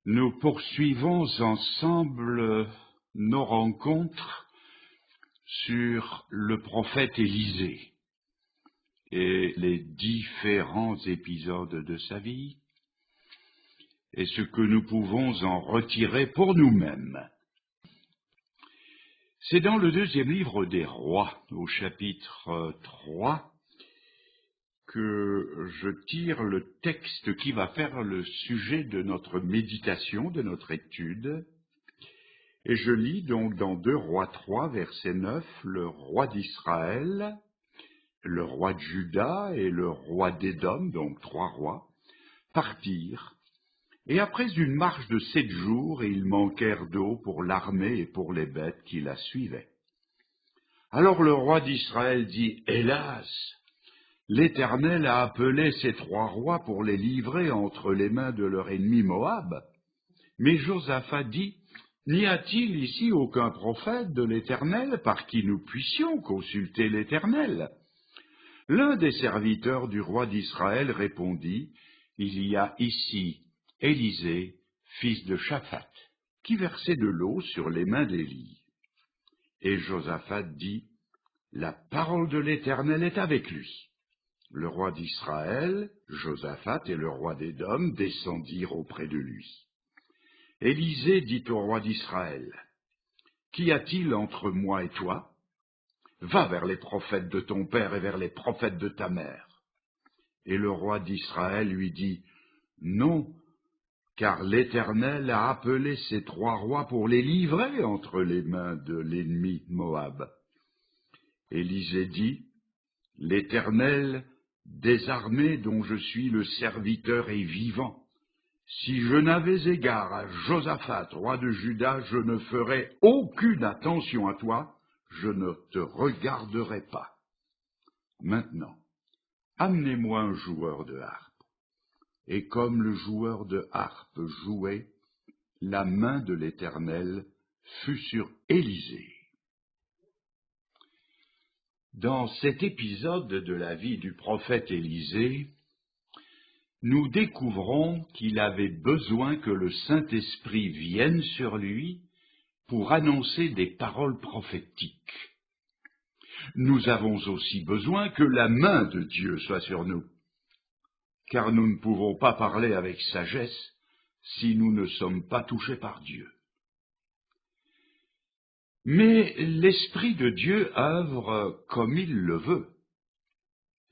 Nous poursuivons ensemble nos rencontres sur le prophète Élisée et les différents épisodes de sa vie et ce que nous pouvons en retirer pour nous-mêmes. C'est dans le deuxième livre des Rois, au chapitre 3, que je tire le texte qui va faire le sujet de notre méditation, de notre étude. Et je lis donc dans 2 Rois 3, verset 9, le roi d'Israël, le roi de Juda et le roi d'Édom, donc 3 rois, partirent. Et après une marche de 7 jours, ils manquèrent d'eau pour l'armée et pour les bêtes qui la suivaient. Alors le roi d'Israël dit, « Hélas, l'Éternel a appelé ces 3 rois pour les livrer entre les mains de leur ennemi Moab. » Mais Josaphat dit, « N'y a-t-il ici aucun prophète de l'Éternel par qui nous puissions consulter l'Éternel » L'un des serviteurs du roi d'Israël répondit, « Il y a ici Élisée, fils de Shaphat, qui versait de l'eau sur les mains d'Élie. » Et Josaphat dit, « La parole de l'Éternel est avec lui. » Le roi d'Israël, Josaphat et le roi d'Édom descendirent auprès de lui. Élisée dit au roi d'Israël, « Qu'y a-t-il entre moi et toi? Va vers les prophètes de ton père et vers les prophètes de ta mère. » Et le roi d'Israël lui dit, « Non, car l'Éternel a appelé ces 3 rois pour les livrer entre les mains de l'ennemi Moab. » Élisée dit, « L'Éternel des armées dont je suis le serviteur est vivant. Si je n'avais égard à Josaphat, roi de Juda, je ne ferais aucune attention à toi, je ne te regarderai pas. Maintenant, amenez-moi un joueur de harpe. » Et comme le joueur de harpe jouait, la main de l'Éternel fut sur Élisée. Dans cet épisode de la vie du prophète Élisée, nous découvrons qu'il avait besoin que le Saint-Esprit vienne sur lui pour annoncer des paroles prophétiques. Nous avons aussi besoin que la main de Dieu soit sur nous, car nous ne pouvons pas parler avec sagesse si nous ne sommes pas touchés par Dieu. Mais l'Esprit de Dieu œuvre comme il le veut.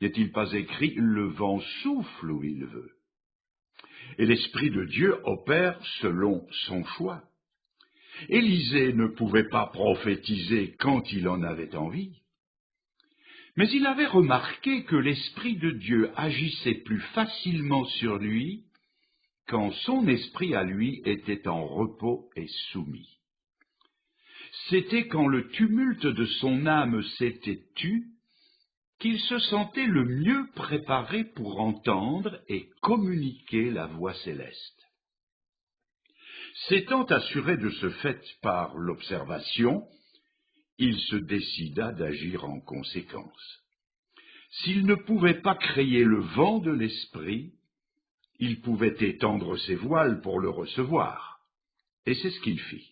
N'est-il pas écrit « Le vent souffle où il veut » ? Et l'Esprit de Dieu opère selon son choix. Élisée ne pouvait pas prophétiser quand il en avait envie. Mais il avait remarqué que l'Esprit de Dieu agissait plus facilement sur lui quand son esprit à lui était en repos et soumis. C'était quand le tumulte de son âme s'était tu qu'il se sentait le mieux préparé pour entendre et communiquer la voix céleste. S'étant assuré de ce fait par l'observation, il se décida d'agir en conséquence. S'il ne pouvait pas créer le vent de l'esprit, il pouvait étendre ses voiles pour le recevoir, et c'est ce qu'il fit.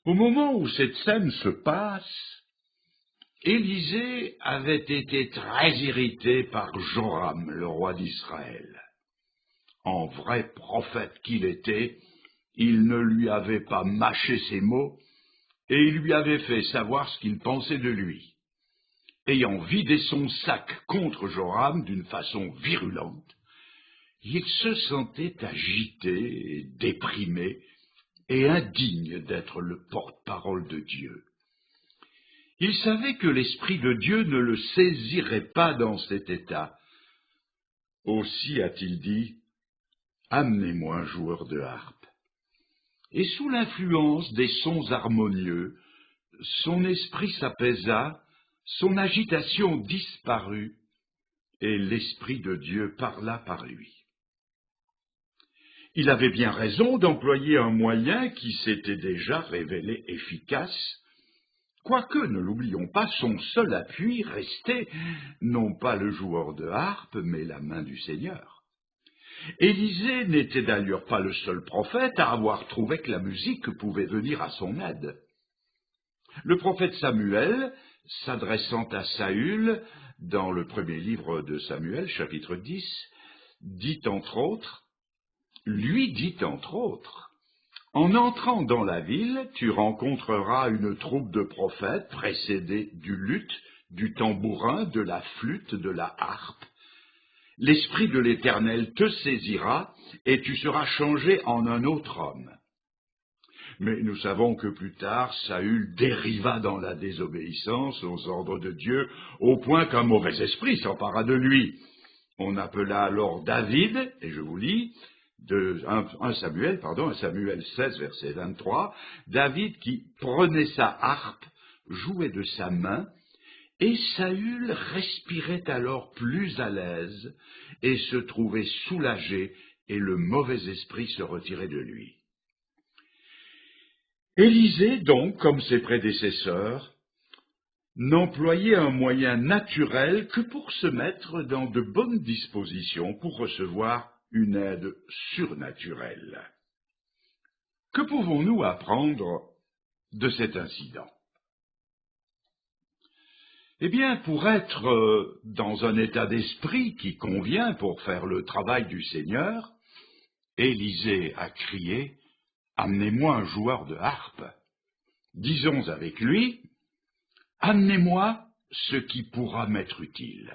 Au moment où cette scène se passe, Élisée avait été très irrité par Joram, le roi d'Israël. En vrai prophète qu'il était, il ne lui avait pas mâché ses mots, et il lui avait fait savoir ce qu'il pensait de lui. Ayant vidé son sac contre Joram d'une façon virulente, il se sentait agité et déprimé et indigne d'être le porte-parole de Dieu. Il savait que l'Esprit de Dieu ne le saisirait pas dans cet état. Aussi a-t-il dit, « Amenez-moi un joueur de harpe. » Et sous l'influence des sons harmonieux, son esprit s'apaisa, son agitation disparut, et l'Esprit de Dieu parla par lui. Il avait bien raison d'employer un moyen qui s'était déjà révélé efficace, quoique, ne l'oublions pas, son seul appui restait non pas le joueur de harpe, mais la main du Seigneur. Élisée n'était d'ailleurs pas le seul prophète à avoir trouvé que la musique pouvait venir à son aide. Le prophète Samuel, s'adressant à Saül, dans le premier livre de Samuel, chapitre 10, lui dit entre autres, « En entrant dans la ville, tu rencontreras une troupe de prophètes précédés du luth, du tambourin, de la flûte, de la harpe. L'Esprit de l'Éternel te saisira et tu seras changé en un autre homme. » Mais nous savons que plus tard, Saül dériva dans la désobéissance aux ordres de Dieu, au point qu'un mauvais esprit s'empara de lui. On appela alors David, et je vous lis, 1 Samuel 16, verset 23, David qui prenait sa harpe, jouait de sa main, et Saül respirait alors plus à l'aise, et se trouvait soulagé, et le mauvais esprit se retirait de lui. Élisée, donc, comme ses prédécesseurs, n'employait un moyen naturel que pour se mettre dans de bonnes dispositions pour recevoir une aide surnaturelle. Que pouvons-nous apprendre de cet incident? Eh bien, pour être dans un état d'esprit qui convient pour faire le travail du Seigneur, Élisée a crié « Amenez-moi un joueur de harpe ». Disons avec lui « Amenez-moi ce qui pourra m'être utile ».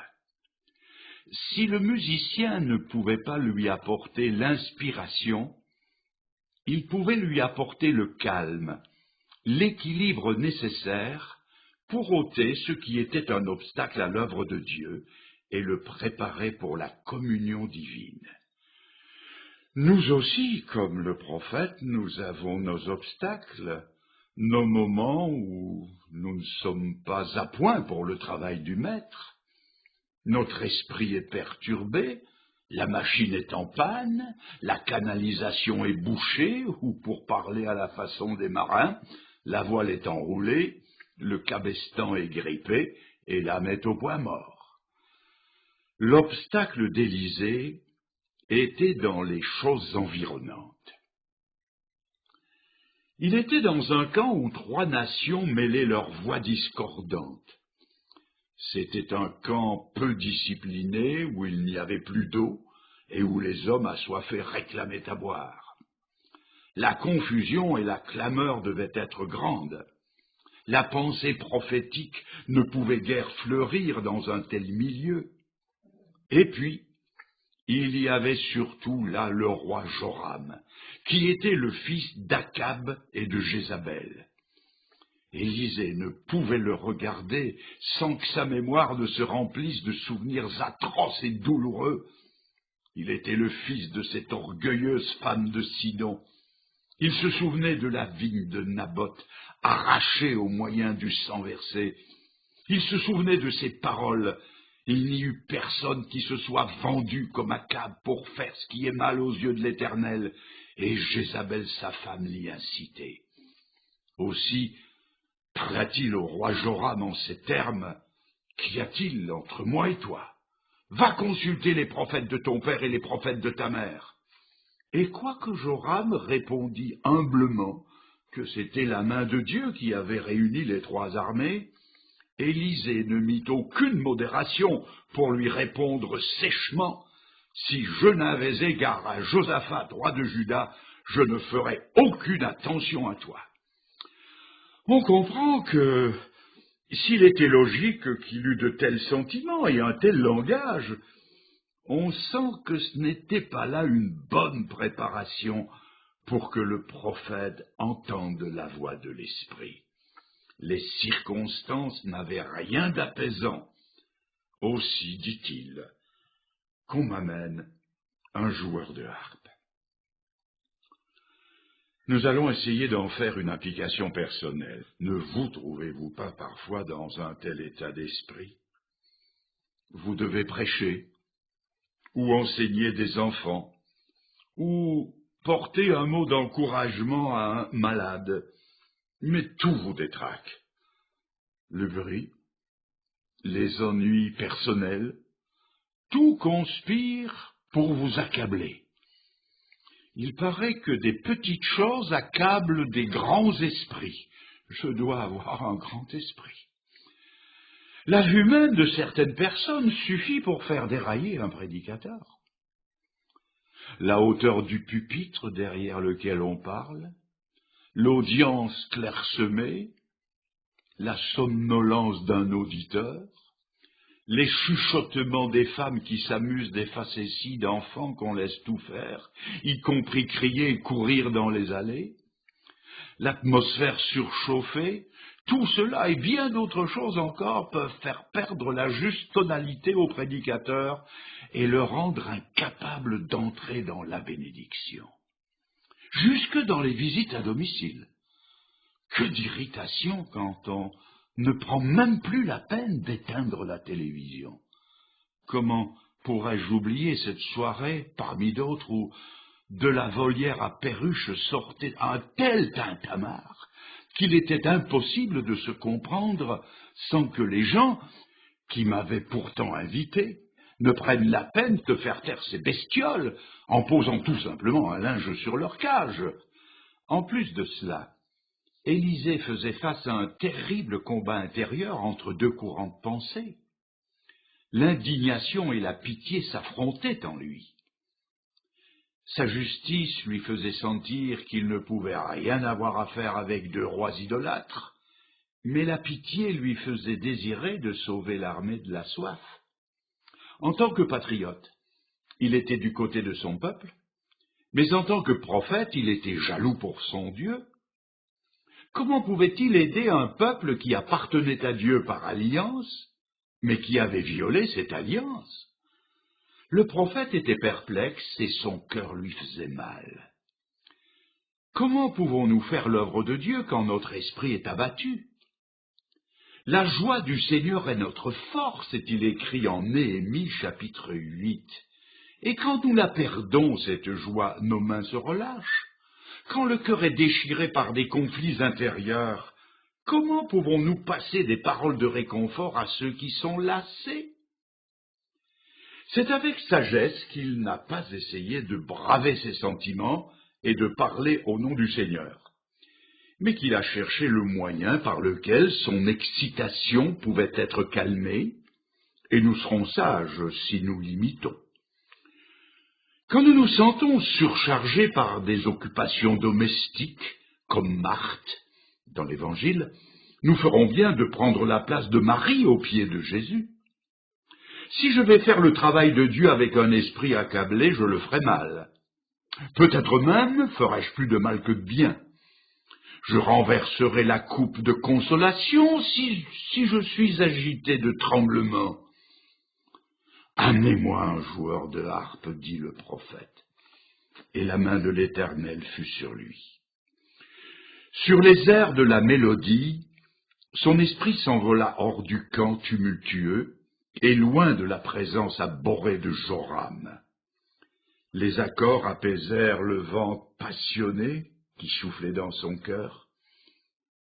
Si le musicien ne pouvait pas lui apporter l'inspiration, il pouvait lui apporter le calme, l'équilibre nécessaire pour ôter ce qui était un obstacle à l'œuvre de Dieu et le préparer pour la communion divine. Nous aussi, comme le prophète, nous avons nos obstacles, nos moments où nous ne sommes pas à point pour le travail du maître. Notre esprit est perturbé, la machine est en panne, la canalisation est bouchée, ou pour parler à la façon des marins, la voile est enroulée, le cabestan est grippé et l'âme est au point mort. L'obstacle d'Élisée était dans les choses environnantes. Il était dans un camp où 3 nations mêlaient leurs voix discordantes. C'était un camp peu discipliné, où il n'y avait plus d'eau, et où les hommes assoiffés réclamaient à boire. La confusion et la clameur devaient être grandes. La pensée prophétique ne pouvait guère fleurir dans un tel milieu. Et puis, il y avait surtout là le roi Joram, qui était le fils d'Akab et de Jézabel. Élisée ne pouvait le regarder sans que sa mémoire ne se remplisse de souvenirs atroces et douloureux. Il était le fils de cette orgueilleuse femme de Sidon. Il se souvenait de la vigne de Naboth, arrachée au moyen du sang versé. Il se souvenait de ses paroles. Il n'y eut personne qui se soit vendu comme Akab pour faire ce qui est mal aux yeux de l'Éternel, et Jézabel sa femme l'y incitait. Aussi parla-t-il au roi Joram en ces termes, « Qu'y a-t-il entre moi et toi? Va consulter les prophètes de ton père et les prophètes de ta mère. » Et quoique Joram répondit humblement que c'était la main de Dieu qui avait réuni les 3 armées, Élisée ne mit aucune modération pour lui répondre sèchement, « Si je n'avais égard à Josaphat, roi de Juda, je ne ferais aucune attention à toi. » On comprend que, s'il était logique qu'il eût de tels sentiments et un tel langage, on sent que ce n'était pas là une bonne préparation pour que le prophète entende la voix de l'Esprit. Les circonstances n'avaient rien d'apaisant. Aussi, dit-il, qu'on m'amène un joueur de harpe. Nous allons essayer d'en faire une application personnelle. Ne vous trouvez-vous pas parfois dans un tel état d'esprit? Vous devez prêcher, ou enseigner des enfants, ou porter un mot d'encouragement à un malade, mais tout vous détraque. Le bruit, les ennuis personnels, tout conspire pour vous accabler. Il paraît que des petites choses accablent des grands esprits. Je dois avoir un grand esprit. La vue même de certaines personnes suffit pour faire dérailler un prédicateur. La hauteur du pupitre derrière lequel on parle, l'audience clairsemée, la somnolence d'un auditeur, les chuchotements des femmes qui s'amusent des facéties d'enfants qu'on laisse tout faire, y compris crier et courir dans les allées, l'atmosphère surchauffée, tout cela et bien d'autres choses encore peuvent faire perdre la juste tonalité au prédicateur et le rendre incapable d'entrer dans la bénédiction. Jusque dans les visites à domicile. Que d'irritation quand on ne prend même plus la peine d'éteindre la télévision. Comment pourrais-je oublier cette soirée, parmi d'autres, où de la volière à perruche sortait un tel tintamarre qu'il était impossible de se comprendre sans que les gens, qui m'avaient pourtant invité, ne prennent la peine de faire taire ces bestioles en posant tout simplement un linge sur leur cage. En plus de cela, Élisée faisait face à un terrible combat intérieur entre deux courants de pensée. L'indignation et la pitié s'affrontaient en lui. Sa justice lui faisait sentir qu'il ne pouvait rien avoir à faire avec deux rois idolâtres, mais la pitié lui faisait désirer de sauver l'armée de la soif. En tant que patriote, il était du côté de son peuple, mais en tant que prophète, il était jaloux pour son Dieu. Comment pouvait-il aider un peuple qui appartenait à Dieu par alliance, mais qui avait violé cette alliance? Le prophète était perplexe et son cœur lui faisait mal. Comment pouvons-nous faire l'œuvre de Dieu quand notre esprit est abattu? La joie du Seigneur est notre force, est-il écrit en Néhémie chapitre 8. Et quand nous la perdons, cette joie, nos mains se relâchent. Quand le cœur est déchiré par des conflits intérieurs, comment pouvons-nous passer des paroles de réconfort à ceux qui sont lassés? C'est avec sagesse qu'il n'a pas essayé de braver ses sentiments et de parler au nom du Seigneur, mais qu'il a cherché le moyen par lequel son excitation pouvait être calmée, et nous serons sages si nous l'imitons. Quand nous nous sentons surchargés par des occupations domestiques, comme Marthe dans l'Évangile, nous ferons bien de prendre la place de Marie aux pieds de Jésus. Si je vais faire le travail de Dieu avec un esprit accablé, je le ferai mal. Peut-être même ferai-je plus de mal que de bien. Je renverserai la coupe de consolation si je suis agité de tremblement. Amenez-moi un joueur de harpe, dit le prophète. Et la main de l'Éternel fut sur lui. Sur les airs de la mélodie, son esprit s'envola hors du camp tumultueux et loin de la présence abhorrée de Joram. Les accords apaisèrent le vent passionné qui soufflait dans son cœur,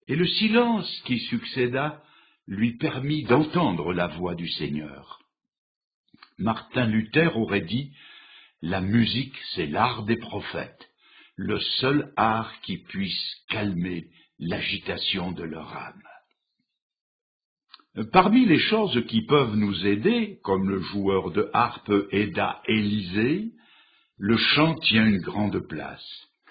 et le silence qui succéda lui permit d'entendre la voix du Seigneur. Martin Luther aurait dit « La musique, c'est l'art des prophètes, le seul art qui puisse calmer l'agitation de leur âme. » Parmi les choses qui peuvent nous aider, comme le joueur de harpe aida Élisée, le chant tient une grande place.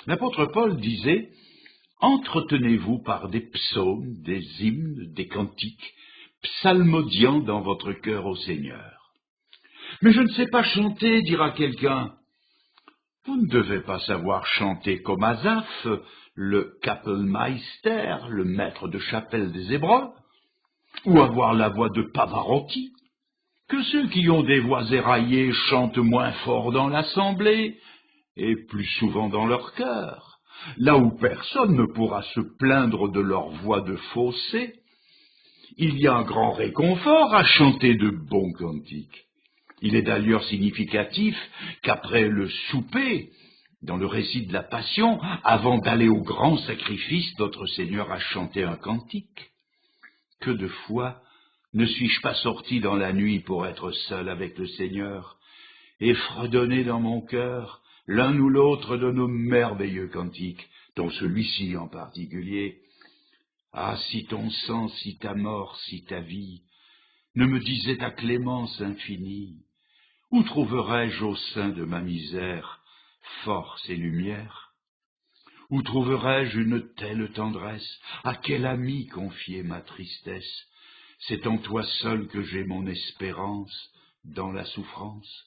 L'apôtre Paul disait « Entretenez-vous par des psaumes, des hymnes, des cantiques, psalmodiant dans votre cœur au Seigneur. » Mais je ne sais pas chanter, dira quelqu'un. Vous ne devez pas savoir chanter comme Asaph, le Kapellmeister, le maître de chapelle des Hébreux, ou avoir la voix de Pavarotti. Que ceux qui ont des voix éraillées chantent moins fort dans l'assemblée, et plus souvent dans leur cœur, là où personne ne pourra se plaindre de leur voix de fausset. Il y a un grand réconfort à chanter de bons cantiques. Il est d'ailleurs significatif qu'après le souper, dans le récit de la Passion, avant d'aller au grand sacrifice, notre Seigneur a chanté un cantique. Que de fois ne suis-je pas sorti dans la nuit pour être seul avec le Seigneur et fredonner dans mon cœur l'un ou l'autre de nos merveilleux cantiques, dont celui-ci en particulier. Ah, si ton sang, si ta mort, si ta vie ne me disaient ta clémence infinie, où trouverais-je au sein de ma misère force et lumière? Où trouverais-je une telle tendresse? À quel ami confier ma tristesse? C'est en toi seul que j'ai mon espérance dans la souffrance.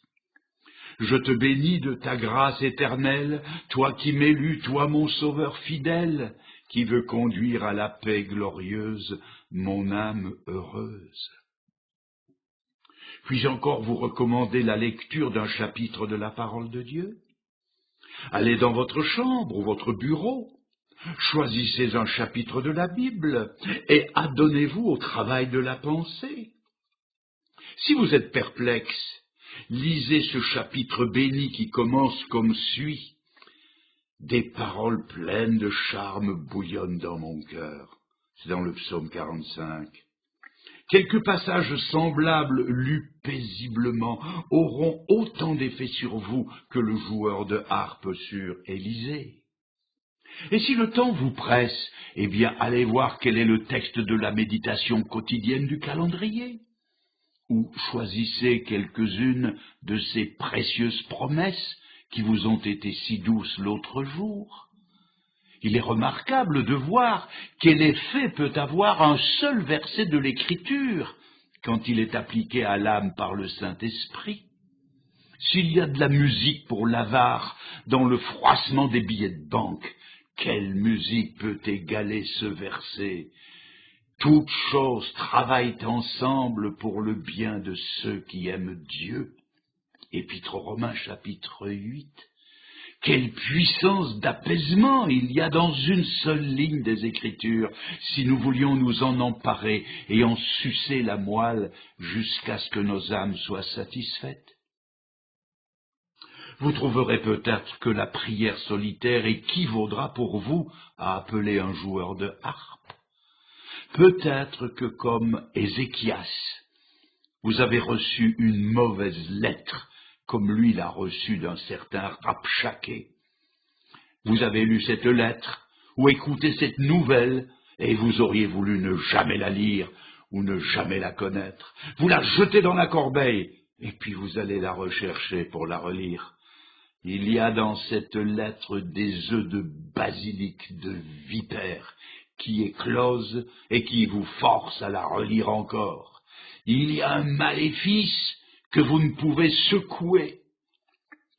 Je te bénis de ta grâce éternelle, toi qui m'élus, toi mon sauveur fidèle, qui veut conduire à la paix glorieuse mon âme heureuse. Puis-je encore vous recommander la lecture d'un chapitre de la parole de Dieu? Allez dans votre chambre ou votre bureau, choisissez un chapitre de la Bible et adonnez-vous au travail de la pensée. Si vous êtes perplexe, lisez ce chapitre béni qui commence comme suit. Des paroles pleines de charme bouillonnent dans mon cœur. C'est dans le psaume 45. Quelques passages semblables, lus paisiblement, auront autant d'effet sur vous que le joueur de harpe sur Élysée. Et si le temps vous presse, eh bien allez voir quel est le texte de la méditation quotidienne du calendrier. Ou choisissez quelques-unes de ces précieuses promesses qui vous ont été si douces l'autre jour. Il est remarquable de voir quel effet peut avoir un seul verset de l'Écriture quand il est appliqué à l'âme par le Saint-Esprit. S'il y a de la musique pour l'avare dans le froissement des billets de banque, quelle musique peut égaler ce verset? Toutes choses travaillent ensemble pour le bien de ceux qui aiment Dieu. Épître aux Romains, chapitre 8. Quelle puissance d'apaisement il y a dans une seule ligne des Écritures, si nous voulions nous en emparer et en sucer la moelle jusqu'à ce que nos âmes soient satisfaites. Vous trouverez peut-être que la prière solitaire équivaudra pour vous à appeler un joueur de harpe. Peut-être que comme Ézéchias, vous avez reçu une mauvaise lettre, comme lui l'a reçue d'un certain Rabshaké. Vous avez lu cette lettre, ou écouté cette nouvelle, et vous auriez voulu ne jamais la lire, ou ne jamais la connaître. Vous la jetez dans la corbeille, et puis vous allez la rechercher pour la relire. Il y a dans cette lettre des œufs de basilic, de vipère, qui éclosent et qui vous forcent à la relire encore. Il y a un maléfice que vous ne pouvez secouer.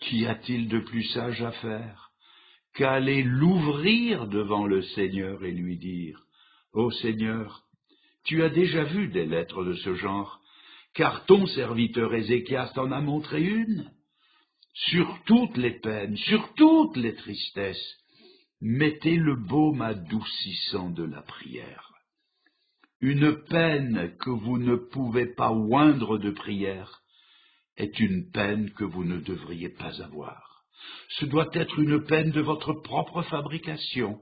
Qu'y a-t-il de plus sage à faire qu'aller l'ouvrir devant le Seigneur et lui dire « Ô Seigneur, tu as déjà vu des lettres de ce genre, car ton serviteur Ézéchias t'en a montré une. Sur toutes les peines, sur toutes les tristesses, mettez le baume adoucissant de la prière. Une peine que vous ne pouvez pas oindre de prière est une peine que vous ne devriez pas avoir. Ce doit être une peine de votre propre fabrication.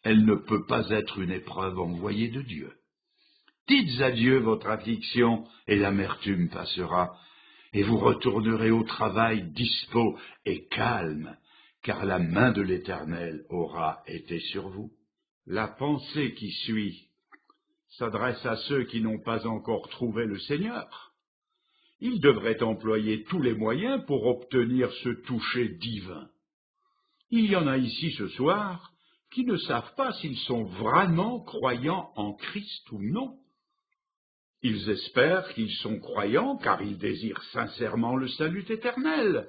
Elle ne peut pas être une épreuve envoyée de Dieu. Dites à Dieu votre affliction et l'amertume passera, et vous retournerez au travail dispos et calme, car la main de l'Éternel aura été sur vous. La pensée qui suit s'adresse à ceux qui n'ont pas encore trouvé le Seigneur. Ils devraient employer tous les moyens pour obtenir ce toucher divin. Il y en a ici ce soir qui ne savent pas s'ils sont vraiment croyants en Christ ou non. Ils espèrent qu'ils sont croyants car ils désirent sincèrement le salut éternel.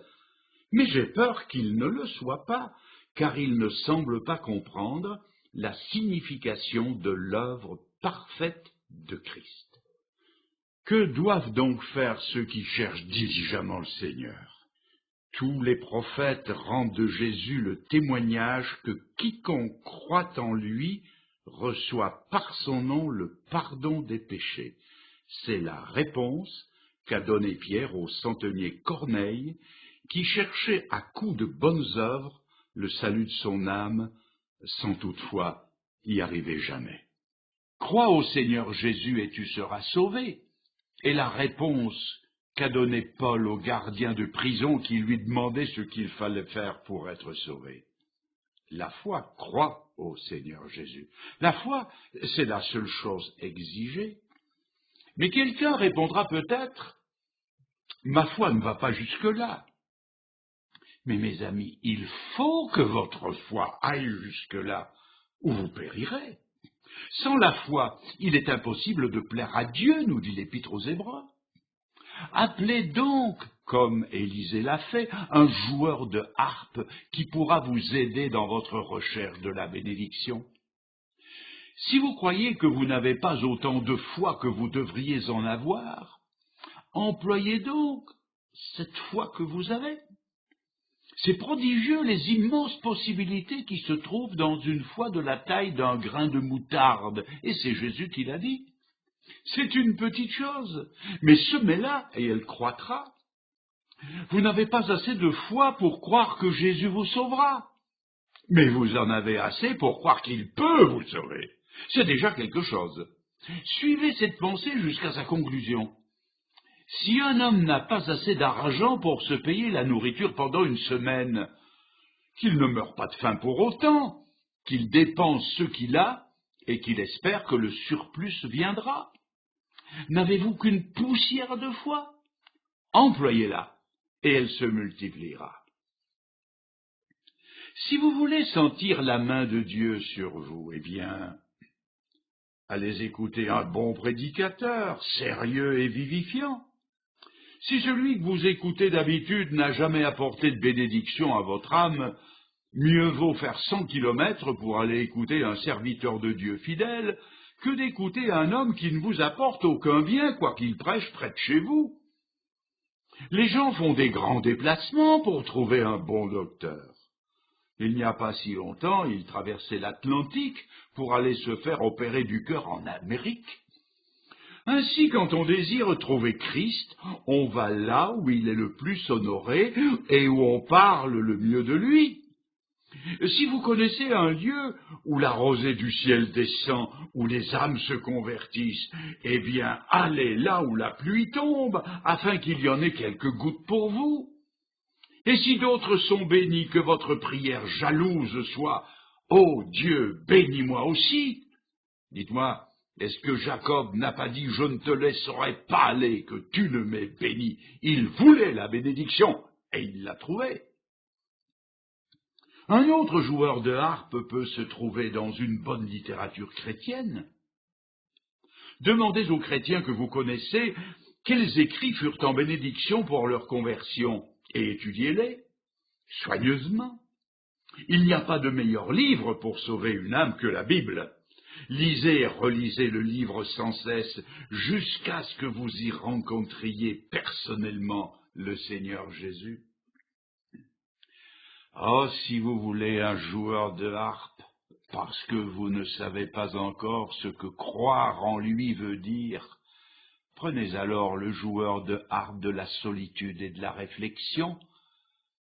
Mais j'ai peur qu'ils ne le soient pas, car ils ne semblent pas comprendre la signification de l'œuvre parfaite de Christ. Que doivent donc faire ceux qui cherchent diligemment le Seigneur? Tous les prophètes rendent de Jésus le témoignage que quiconque croit en lui reçoit par son nom le pardon des péchés. C'est la réponse qu'a donnée Pierre au centenier Corneille, qui cherchait à coups de bonnes œuvres le salut de son âme, sans toutefois y arriver jamais. Crois au Seigneur Jésus et tu seras sauvé, est la réponse qu'a donné Paul au gardien de prison qui lui demandait ce qu'il fallait faire pour être sauvé. La foi croit au Seigneur Jésus. La foi, c'est la seule chose exigée. Mais quelqu'un répondra peut-être, ma foi ne va pas jusque-là. Mais mes amis, il faut que votre foi aille jusque-là, ou vous périrez. Sans la foi, il est impossible de plaire à Dieu, nous dit l'Épître aux Hébreux. Appelez donc, comme Élisée l'a fait, un joueur de harpe qui pourra vous aider dans votre recherche de la bénédiction. Si vous croyez que vous n'avez pas autant de foi que vous devriez en avoir, employez donc cette foi que vous avez. C'est prodigieux les immenses possibilités qui se trouvent dans une foi de la taille d'un grain de moutarde, et c'est Jésus qui l'a dit. C'est une petite chose, mais semez-la et elle croîtra. Vous n'avez pas assez de foi pour croire que Jésus vous sauvera, mais vous en avez assez pour croire qu'il peut vous sauver. C'est déjà quelque chose. Suivez cette pensée jusqu'à sa conclusion. Si un homme n'a pas assez d'argent pour se payer la nourriture pendant une semaine, qu'il ne meure pas de faim pour autant, qu'il dépense ce qu'il a et qu'il espère que le surplus viendra. N'avez-vous qu'une poussière de foi? Employez-la et elle se multipliera. Si vous voulez sentir la main de Dieu sur vous, eh bien, allez écouter un bon prédicateur, sérieux et vivifiant. Si celui que vous écoutez d'habitude n'a jamais apporté de bénédiction à votre âme, mieux vaut faire 100 kilomètres pour aller écouter un serviteur de Dieu fidèle que d'écouter un homme qui ne vous apporte aucun bien, quoiqu'il prêche près de chez vous. Les gens font des grands déplacements pour trouver un bon docteur. Il n'y a pas si longtemps, ils traversaient l'Atlantique pour aller se faire opérer du cœur en Amérique. Ainsi, quand on désire trouver Christ, on va là où il est le plus honoré et où on parle le mieux de lui. Si vous connaissez un lieu où la rosée du ciel descend, où les âmes se convertissent, eh bien, allez là où la pluie tombe, afin qu'il y en ait quelques gouttes pour vous. Et si d'autres sont bénis, que votre prière jalouse soit « Ô Dieu, bénis-moi aussi !» Dites-moi, est-ce que Jacob n'a pas dit « Je ne te laisserai pas aller, que tu ne m'aies béni ». Il voulait la bénédiction, et il l'a trouvée. Un autre joueur de harpe peut se trouver dans une bonne littérature chrétienne. Demandez aux chrétiens que vous connaissez quels écrits furent en bénédiction pour leur conversion, et étudiez-les soigneusement. Il n'y a pas de meilleur livre pour sauver une âme que la Bible. Lisez et relisez le livre sans cesse jusqu'à ce que vous y rencontriez personnellement le Seigneur Jésus. Oh, si vous voulez un joueur de harpe, parce que vous ne savez pas encore ce que croire en lui veut dire, prenez alors le joueur de harpe de la solitude et de la réflexion.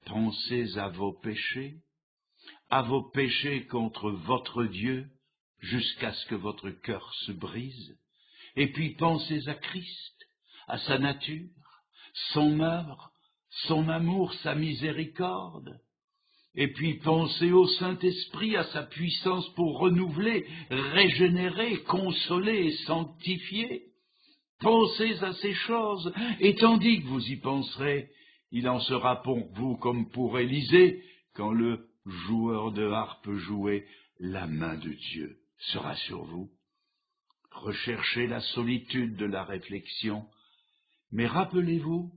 Pensez à vos péchés contre votre Dieu, jusqu'à ce que votre cœur se brise, et puis pensez à Christ, à sa nature, son œuvre, son amour, sa miséricorde, et puis pensez au Saint-Esprit, à sa puissance pour renouveler, régénérer, consoler et sanctifier. Pensez à ces choses, et tandis que vous y penserez, il en sera pour vous comme pour Élisée, quand le joueur de harpe jouait, la main de Dieu sera sur vous. Recherchez la solitude de la réflexion, mais rappelez-vous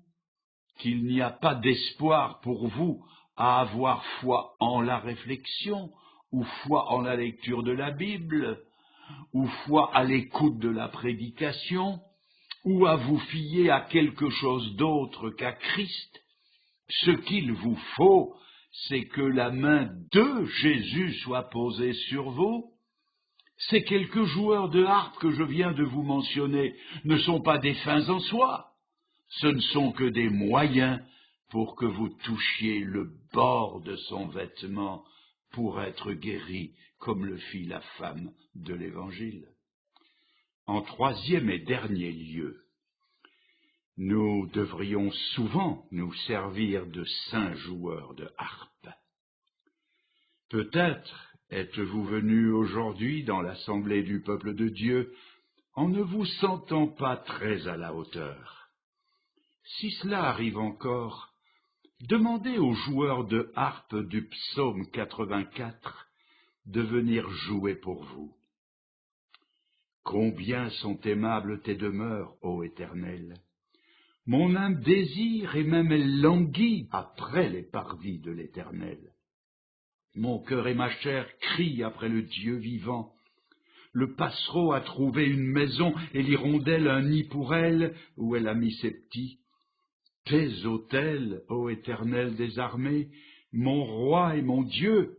qu'il n'y a pas d'espoir pour vous à avoir foi en la réflexion, ou foi en la lecture de la Bible, ou foi à l'écoute de la prédication, ou à vous fier à quelque chose d'autre qu'à Christ. Ce qu'il vous faut, c'est que la main de Jésus soit posée sur vous. Ces quelques joueurs de harpe que je viens de vous mentionner ne sont pas des fins en soi, ce ne sont que des moyens pour que vous touchiez le bord de son vêtement pour être guéri, comme le fit la femme de l'Évangile. En troisième et dernier lieu, Nous devrions souvent nous servir de saints joueurs de harpe. Peut-être êtes-vous venu aujourd'hui dans l'assemblée du peuple de Dieu en ne vous sentant pas très à la hauteur. Si cela arrive encore, demandez aux joueurs de harpe du psaume 84 de venir jouer pour vous. Combien sont aimables tes demeures, ô Éternel! Mon âme désire et même elle languit après les parvis de l'Éternel. Mon cœur et ma chair crient après le Dieu vivant. Le passereau a trouvé une maison et l'hirondelle un nid pour elle, où elle a mis ses petits. Tes autels, ô Éternel des armées, mon roi et mon Dieu,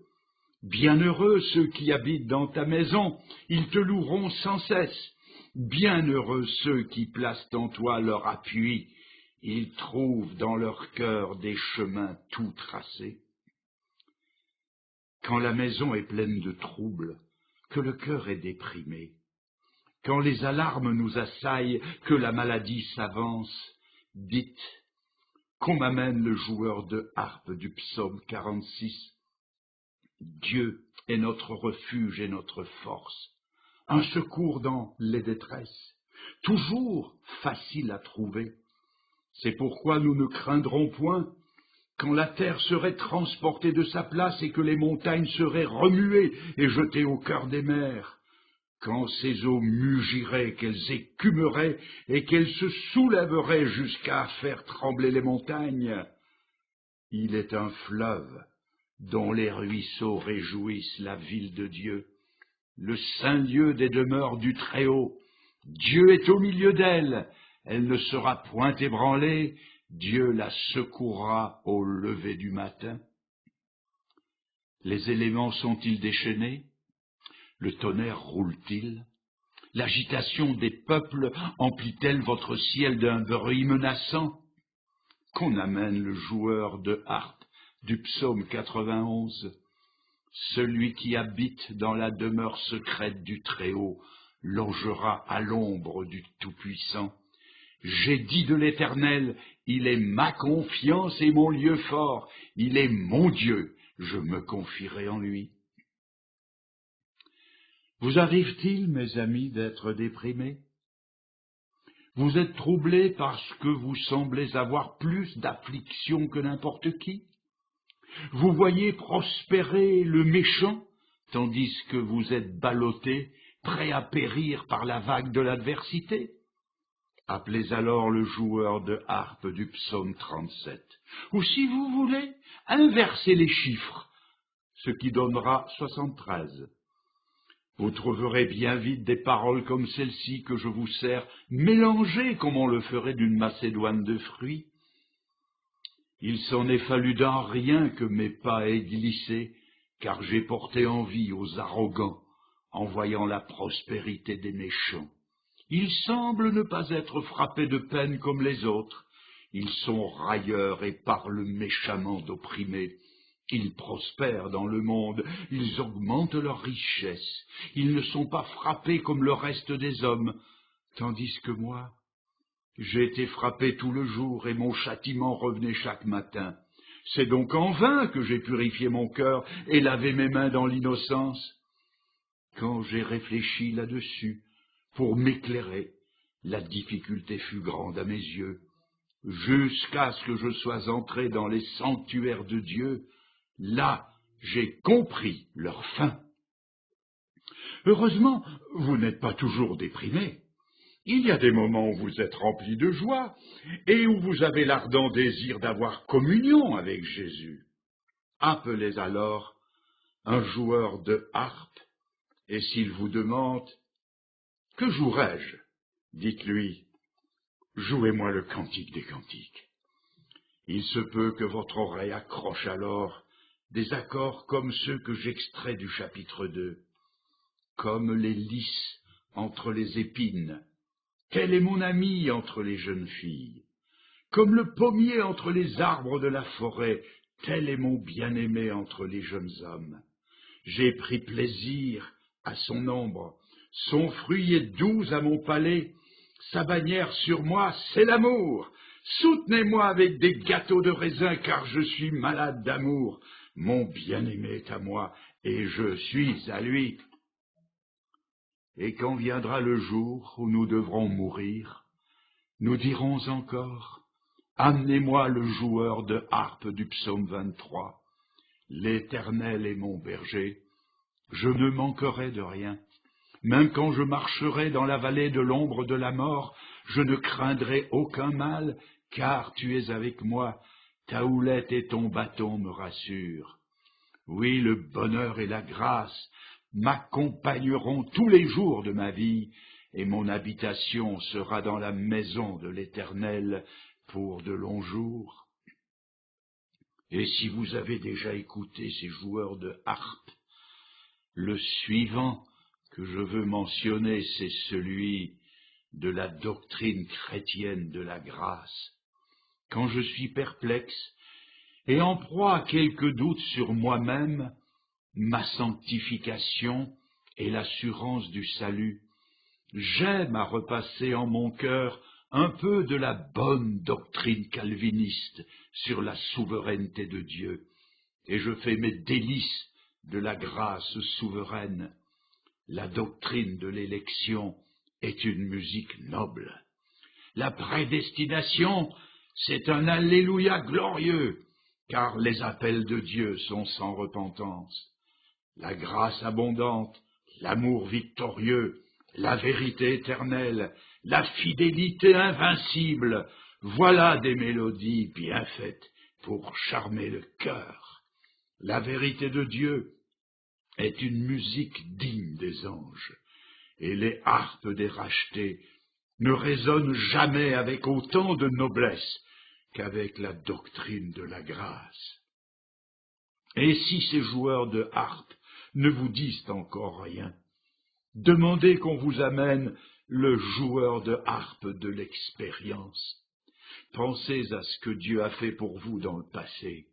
bienheureux ceux qui habitent dans ta maison, ils te loueront sans cesse. Bienheureux ceux qui placent en toi leur appui, ils trouvent dans leur cœur des chemins tout tracés. Quand la maison est pleine de troubles, que le cœur est déprimé, quand les alarmes nous assaillent, que la maladie s'avance, dites qu'on m'amène le joueur de harpe du psaume 46. Dieu est notre refuge et notre force, un secours dans les détresses, toujours facile à trouver. C'est pourquoi nous ne craindrons point, quand la terre serait transportée de sa place et que les montagnes seraient remuées et jetées au cœur des mers, quand ces eaux mugiraient, qu'elles écumeraient et qu'elles se soulèveraient jusqu'à faire trembler les montagnes. Il est un fleuve dont les ruisseaux réjouissent la ville de Dieu, le saint lieu des demeures du Très-Haut. Dieu est au milieu d'elle, elle ne sera point ébranlée, Dieu la secourra au lever du matin. Les éléments sont-ils déchaînés? Le tonnerre roule-t-il? L'agitation des peuples emplit-elle votre ciel d'un bruit menaçant? Qu'on amène le joueur de harpe du psaume 91. Celui qui habite dans la demeure secrète du Très-Haut logera à l'ombre du Tout-Puissant. J'ai dit de l'Éternel, il est ma confiance et mon lieu fort, il est mon Dieu, je me confierai en lui. Vous arrive-t-il, mes amis, d'être déprimés? Vous êtes troublés parce que vous semblez avoir plus d'affliction que n'importe qui? Vous voyez prospérer le méchant, tandis que vous êtes ballottés, prêts à périr par la vague de l'adversité? Appelez alors le joueur de harpe du psaume 37. Ou si vous voulez, inversez les chiffres, ce qui donnera 73. Vous trouverez bien vite des paroles comme celle-ci que je vous sers, mélangées comme on le ferait d'une macédoine de fruits. Il s'en est fallu d'un rien que mes pas aient glissé, car j'ai porté envie aux arrogants en voyant la prospérité des méchants. Ils semblent ne pas être frappés de peine comme les autres. Ils sont railleurs et parlent méchamment d'opprimés. Ils prospèrent dans le monde, ils augmentent leur richesse. Ils ne sont pas frappés comme le reste des hommes, tandis que moi, j'ai été frappé tout le jour et mon châtiment revenait chaque matin. C'est donc en vain que j'ai purifié mon cœur et lavé mes mains dans l'innocence. Quand j'ai réfléchi là-dessus, pour m'éclairer, la difficulté fut grande à mes yeux, jusqu'à ce que je sois entré dans les sanctuaires de Dieu. Là, j'ai compris leur fin. Heureusement, vous n'êtes pas toujours déprimé. Il y a des moments où vous êtes rempli de joie et où vous avez l'ardent désir d'avoir communion avec Jésus. Appelez alors un joueur de harpe et s'il vous demande « Que jouerai-je » dites-lui « Jouez-moi le cantique des cantiques ». Il se peut que votre oreille accroche alors des accords comme ceux que j'extrais du chapitre 2. Comme les lys entre les épines, tel est mon ami entre les jeunes filles. Comme le pommier entre les arbres de la forêt, tel est mon bien-aimé entre les jeunes hommes. J'ai pris plaisir à son ombre, son fruit est doux à mon palais, Sa bannière sur moi, c'est l'amour. Soutenez-moi avec des gâteaux de raisin, car je suis malade d'amour. Mon bien-aimé est à moi, et je suis à lui. Et quand viendra le jour où nous devrons mourir, nous dirons encore, amenez-moi le joueur de harpe du psaume 23. L'Éternel est mon berger, je ne manquerai de rien. Même quand je marcherai dans la vallée de l'ombre de la mort, je ne craindrai aucun mal, car tu es avec moi, ta houlette et ton bâton me rassurent. Oui, le bonheur et la grâce m'accompagneront tous les jours de ma vie, et mon habitation sera dans la maison de l'Éternel pour de longs jours. Et si vous avez déjà écouté ces joueurs de harpe, le suivant que je veux mentionner, c'est celui de la doctrine chrétienne de la grâce. Quand je suis perplexe et en proie à quelques doutes sur moi-même, ma sanctification et l'assurance du salut, j'aime à repasser en mon cœur un peu de la bonne doctrine calviniste sur la souveraineté de Dieu, et je fais mes délices de la grâce souveraine. La doctrine de l'élection est une musique noble. La prédestination, c'est un Alléluia glorieux, car les appels de Dieu sont sans repentance. La grâce abondante, l'amour victorieux, la vérité éternelle, la fidélité invincible, voilà des mélodies bien faites pour charmer le cœur. La vérité de Dieu est une musique digne des anges, et les harpes des rachetés ne résonnent jamais avec autant de noblesse qu'avec la doctrine de la grâce. Et si ces joueurs de harpe ne vous disent encore rien, demandez qu'on vous amène le joueur de harpe de l'expérience. Pensez à ce que Dieu a fait pour vous dans le passé,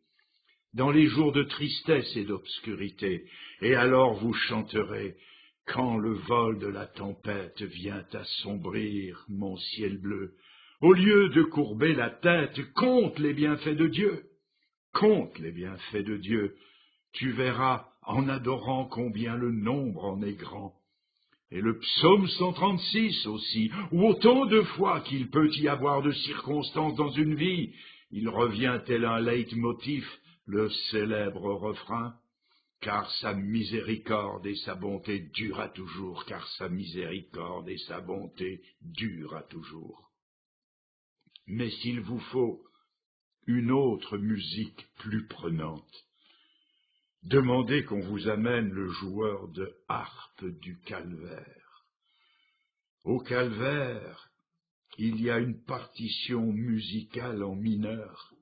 dans les jours de tristesse et d'obscurité, et alors vous chanterez « Quand le vol de la tempête vient assombrir mon ciel bleu », au lieu de courber la tête, compte les bienfaits de Dieu. Compte les bienfaits de Dieu, tu verras en adorant combien le nombre en est grand. Et le psaume 136 aussi, où autant de fois qu'il peut y avoir de circonstances dans une vie, il revient tel un leitmotiv, le célèbre refrain, car sa miséricorde et sa bonté durent à toujours, car sa miséricorde et sa bonté durent à toujours. Mais s'il vous faut une autre musique plus prenante, demandez qu'on vous amène le joueur de harpe du calvaire. Au calvaire, il y a une partition musicale en mineur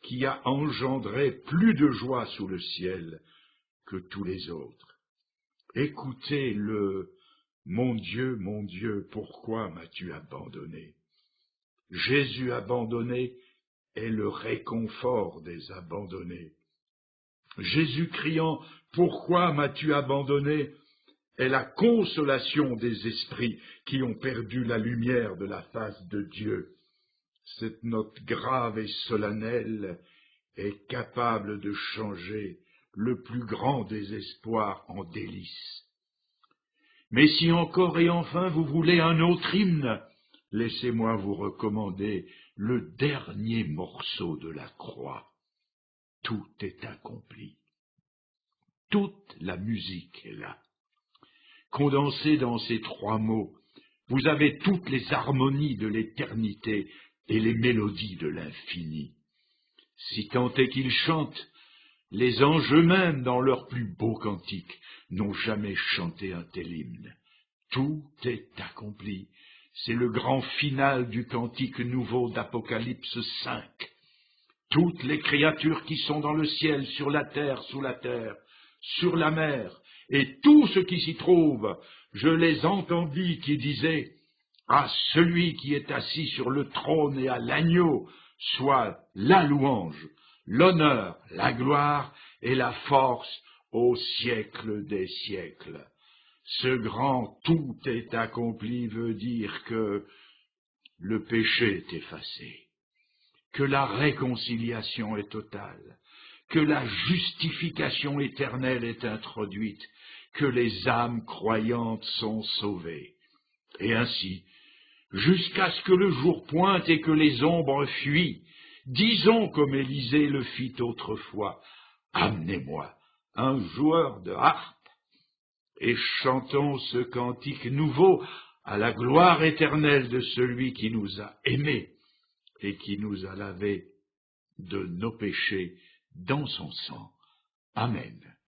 qui a engendré plus de joie sous le ciel que tous les autres. Écoutez le « Mon Dieu, pourquoi m'as-tu abandonné ?» Jésus abandonné est le réconfort des abandonnés. Jésus criant « Pourquoi m'as-tu abandonné ?» est la consolation des esprits qui ont perdu la lumière de la face de Dieu. Cette note grave et solennelle est capable de changer le plus grand désespoir en délice. Mais si encore et enfin vous voulez un autre hymne, laissez-moi vous recommander le dernier morceau de la croix. Tout est accompli. Toute la musique est là. Condensée dans ces trois mots, vous avez toutes les harmonies de l'éternité et les mélodies de l'infini. Si tant est qu'ils chantent, les anges eux-mêmes, dans leurs plus beaux cantiques, n'ont jamais chanté un tel hymne. Tout est accompli. C'est le grand final du cantique nouveau d'Apocalypse 5. Toutes les créatures qui sont dans le ciel, sur la terre, sous la terre, sur la mer, et tout ce qui s'y trouve, je les entendis qui disaient « À celui qui est assis sur le trône et à l'agneau, soit la louange, l'honneur, la gloire et la force au siècle des siècles. » Ce grand « tout est accompli » veut dire que le péché est effacé, que la réconciliation est totale, que la justification éternelle est introduite, que les âmes croyantes sont sauvées. Et ainsi, jusqu'à ce que le jour pointe et que les ombres fuient, disons comme Élisée le fit autrefois, « Amenez-moi un joueur de harpe, et chantons ce cantique nouveau à la gloire éternelle de celui qui nous a aimés et qui nous a lavés de nos péchés dans son sang. » Amen.